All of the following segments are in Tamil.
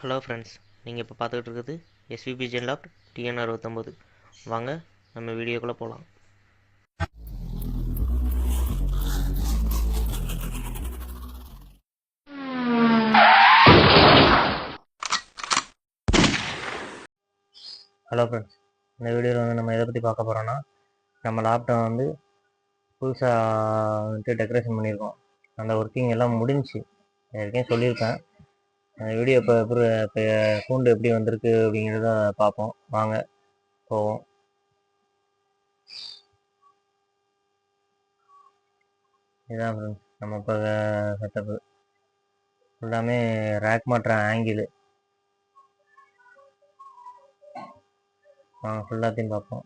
ஹலோ ஃப்ரெண்ட்ஸ், நீங்கள் இப்போ பார்த்துக்கிட்டு இருக்குது எஸ்விபி ஜென்லாப்ட் TN69. வாங்க நம்ம வீடியோக்குள்ளே போகலாம். ஹலோ ஃப்ரெண்ட்ஸ், இந்த வீடியோவில் வந்து நம்ம எதை பற்றி பார்க்க போகிறோன்னா, நம்ம லேப்டாப் வந்து புதுசாக வந்துட்டு டெக்கரேஷன் பண்ணியிருக்கோம். அந்த ஒர்க்கிங் எல்லாம் முடிஞ்சு ஏற்கனவே சொல்லியிருக்கேன். அந்த வீடியோ இப்போ சவுண்டு எப்படி வந்திருக்கு அப்படிங்கிறத பார்ப்போம். வாங்க போவோம். இதுதான் ஃப்ரெண்ட்ஸ் நம்ம இப்போ செட்டப்பு. ஃபுல்லாமே ரேக் மாட்டுற ஆங்கிள். ஃபுல்லாத்தையும் பார்ப்போம்.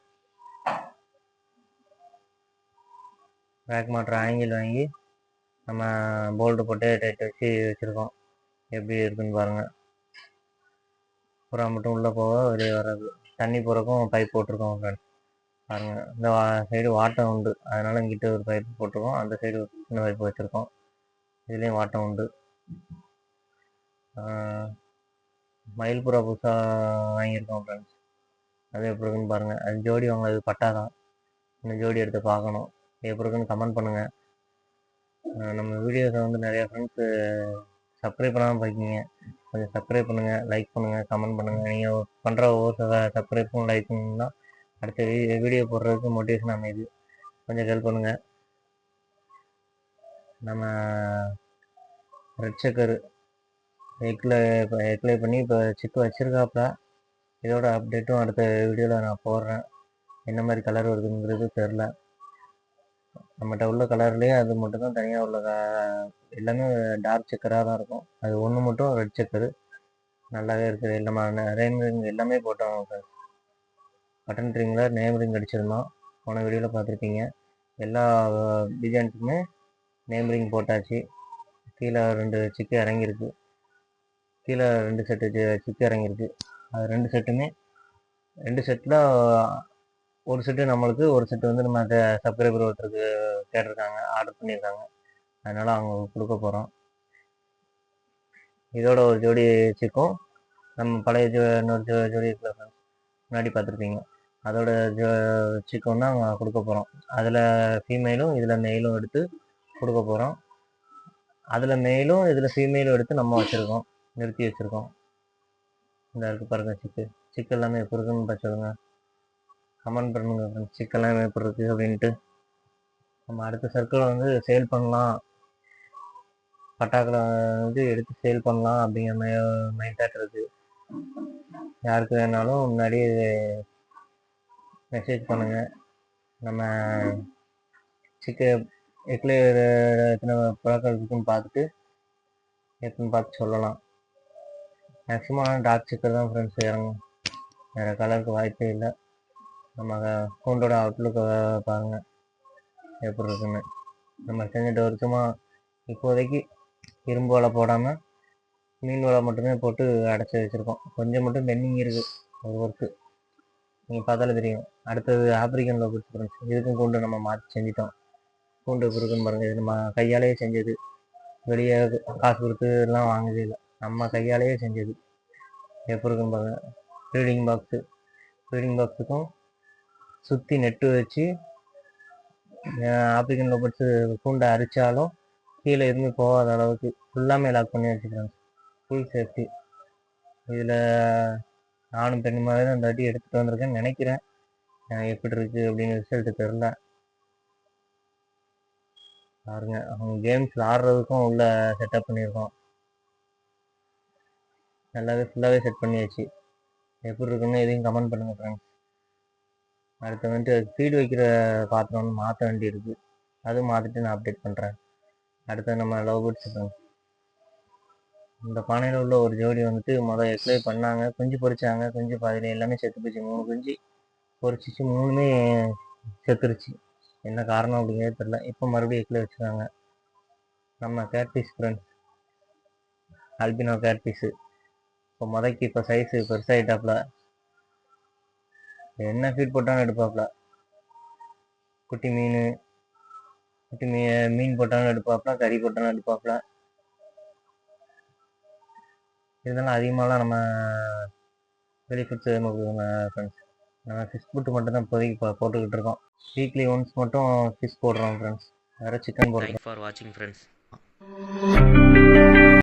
ரேக் மாட்டுற ஆங்கிள் வாங்கி நம்ம போல்டு போட்டு டைட் வச்சு வச்சுருக்கோம். எப்படி இருக்குன்னு பாருங்கள். புறா மட்டும் உள்ளே போக வெளியே வராது. தண்ணி போகிறக்கும் பைப் போட்டிருக்கோம் ஃப்ரெண்ட்ஸ். பாருங்கள், இந்த சைடு வாட்டம் உண்டு, அதனால் இங்கிட்ட ஒரு பைப் போட்டிருக்கோம். அந்த சைடு ஒரு சின்ன பைப் வச்சுருக்கோம். இதுலேயும் வாட்டம் உண்டு. மயில் புறா புதுசாக வாங்கியிருக்கோம் ஃப்ரெண்ட்ஸ். அது எப்படி இருக்குன்னு பாருங்கள். அது ஜோடி வாங்கினது பட்டாதான். இந்த ஜோடி எடுத்து பார்க்கணும். எப்படி இருக்குன்னு கமெண்ட் பண்ணுங்கள். நம்ம வீடியோஸை வந்து நிறையா ஃப்ரெண்ட்ஸு சப்ஸ்கிரைப் பண்ணாமல் பார்க்கிங்க. கொஞ்சம் சப்ஸ்கிரைப் பண்ணுங்கள், லைக் பண்ணுங்கள், கமெண்ட் பண்ணுங்கள். நீங்கள் பண்ணுற ஒவ்வொரு சப்ஸ்கிரைப்பும் லைக்கும் தான் அடுத்த வீடியோ போடுறதுக்கு மோட்டிவேஷன் அமையுது. கொஞ்சம் ஹெல்ப் பண்ணுங்கள். நம்ம ரெட் செக்கர் எக்லே பண்ணி இப்போ சிக்கு வச்சுருக்காப்புல. இதோட அப்டேட்டும் அடுத்த வீடியோவில் நான் போடுறேன். என்ன மாதிரி கலர் வருதுங்கிறது தெரில. நம்மகிட்ட உள்ள கலர்லேயே அது மட்டும்தான் தனியாக உள்ள எல்லாமே டார்க் செக்கராக தான் இருக்கும். அது ஒன்று மட்டும் ரெட் செக்கரு நல்லாவே இருக்குது. நம்ம நேம் ரிங் எல்லாமே போட்டோம். பட்டன் ரிங்கில் நேம் ரிங் அடிச்சிருந்தோம், போன வீடியோவில் பார்த்துருப்பீங்க. எல்லா டிசைன்ஸுக்குமே நேம் ரிங் போட்டாச்சு. கீழே 2 சிக்கு இறங்கியிருக்கு. கீழே 2 செட்டு சிக்கு இறங்கியிருக்கு. அது 2 செட்டுமே 2 செட்டில் ஒரு செட்டு நம்மளுக்கு, ஒரு செட்டு வந்து நம்ம சப்ஸ்கிரைபர் ஒருத்தருக்கு கேட்டிருக்காங்க, ஆர்டர் பண்ணியிருக்காங்க. அதனால் அவங்க கொடுக்க போகிறோம். இதோட ஒரு ஜோடி சிக்கும் நம்ம பழைய இன்னொரு ஜோடி இருக்கிற முன்னாடி பார்த்துருப்பீங்க, அதோட சிக்கும் தான் கொடுக்க போகிறோம். அதில் ஃபீமேலும் இதில் மெயிலும் எடுத்து கொடுக்க போகிறோம். அதில் மெயிலும் இதில் ஃபீமேலும் எடுத்து நம்ம வச்சுருக்கோம், நிறுத்தி வச்சுருக்கோம். இந்த இருக்குது பாருங்க சிக்கு எல்லாமே எப்படி இருக்குன்னு பார்த்துருங்க. கமெண்ட் பண்ணுங்க ஃப்ரெண்ட்ஸ், சிக்கெல்லாம் எப்படி இருக்குது அப்படின்ட்டு. நம்ம அடுத்த சர்க்கிள் வந்து சேல் பண்ணலாம், பட்டாக்களை வந்து எடுத்து சேல் பண்ணலாம் அப்படிங்கிற மைண்ட் தாட் இருக்குது. யாருக்கு வேணாலும் முன்னாடி மெசேஜ் பண்ணுங்கள். நம்ம சிக்கு எக்லே எத்தனை புறாக்கள் இருக்குன்னு பார்த்துட்டு எப்படின்னு பார்த்து சொல்லலாம். மேக்ஸிமம் டார்க் சிக்கர் தான் ஃப்ரெண்ட்ஸ் இறங்கும், வேறு கலருக்கு வாய்ப்பே இல்லை. நம்ம கூண்டோட அவுட்லுக்கை பாருங்கள் எப்படி இருக்குன்னு. நம்ம செஞ்சுட்டு வருஷமாக இப்போதைக்கு இரும்பு வலை போடாமல் மீன் வலை மட்டுமே போட்டு அடைச்சி வச்சுருக்கோம். கொஞ்சம் மட்டும் பெண்டிங் இருக்குது ஒரு ஒர்க்கு, நீங்கள் பார்த்தாலே தெரியும். அடுத்தது ஆப்ரிக்கன் லோபர்ட்ஸ் ஃப்ரெண்ட்ஸ். இதுக்கும் கூண்டு நம்ம மாற்றி செஞ்சிட்டோம். கூண்டு எப்படி இருக்குன்னு பாருங்கள். இது நம்ம கையாலேயே செஞ்சது, வெளியே காசு கொடுத்து எல்லாம் வாங்கவே இல்லை, நம்ம கையாலேயே செஞ்சது. எப்படி இருக்குன்னு பாருங்கள். ஃபீடிங் பாக்ஸுக்கும் சுற்றி நெட்டு வச்சு ஆப்ரிக்கன் லோபர்ட்ஸு கூண்டை அரிச்சாலும் கீழே எதுவுமே போகாத அளவுக்கு ஃபுல்லாமே லாக் பண்ணி வச்சுக்கிறேன். Full safety. இதில் நானும் பெண்ணுமாவே தான் இந்த வாட்டி எடுத்துகிட்டு வந்திருக்கேன்னு நினைக்கிறேன். எப்படி இருக்குது அப்படின்னு ரிசல்ட்டு தெரில. பாருங்க, அவங்க கேம்ஸ் ஆடுறதுக்கும் உள்ள செட்டப் பண்ணியிருக்கோம். நல்லாவே ஃபுல்லாகவே செட் பண்ணியாச்சு. எப்படி இருக்குன்னு எதையும் கமெண்ட் பண்ணுங்கள் ஃப்ரெண்ட்ஸ். அடுத்து வந்துட்டு ஃபீடு வைக்கிற பாத்திரம் வந்து மாற்ற வேண்டியிருக்கு, அதுவும் மாற்றிட்டு நான் அப்டேட் பண்ணுறேன். அடுத்து நம்ம லவ் பேர்ட்ஸ் ஃப்ரெண்ட்ஸ். இந்த பானையில் உள்ள ஒரு ஜோடி வந்துட்டு மொதல் எக்லே பண்ணாங்க, குஞ்சு பொறிச்சாங்க. குஞ்சு பாதியில் எல்லாமே செத்து போச்சு. 3 குஞ்சு பொறிச்சிச்சு, 3மே செத்துருச்சு. என்ன காரணம் அப்படிங்கிறது தெரியல. இப்போ மறுபடியும் எக்லே வச்சுருக்காங்க. நம்ம கேட்பீஸ் ஃப்ரெண்ட்ஸ், அல்பினோ கேட்பீஸு. இப்போ மொதக்கு இப்போ சைஸு பெருசாகிட்டாப்புல. என்ன ஃபீட் போட்டாலும் எடுப்பாப்புல. குட்டி மீன் போட்டாலும் எடுப்பாப்புல, கறி போட்டாலும் எடுப்பாப்புல. இருந்தாலும் அதிகமாகலாம் நம்ம வெளி ஃபுட்ஸ் எதுவும் ஃப்ரெண்ட்ஸ். நம்ம ஃபிஷ் ஃபுட்டு மட்டும் தான் இப்போதைக்கு போட்டுக்கிட்டு இருக்கோம். வீக்லி ஒன்ஸ் மட்டும் ஃபிஷ் போடுறோம் ஃப்ரெண்ட்ஸ். வேறு சிக்கன் போடுறோம். தேங்க்ஸ் ஃபார் வாட்சிங் ஃப்ரெண்ட்ஸ்.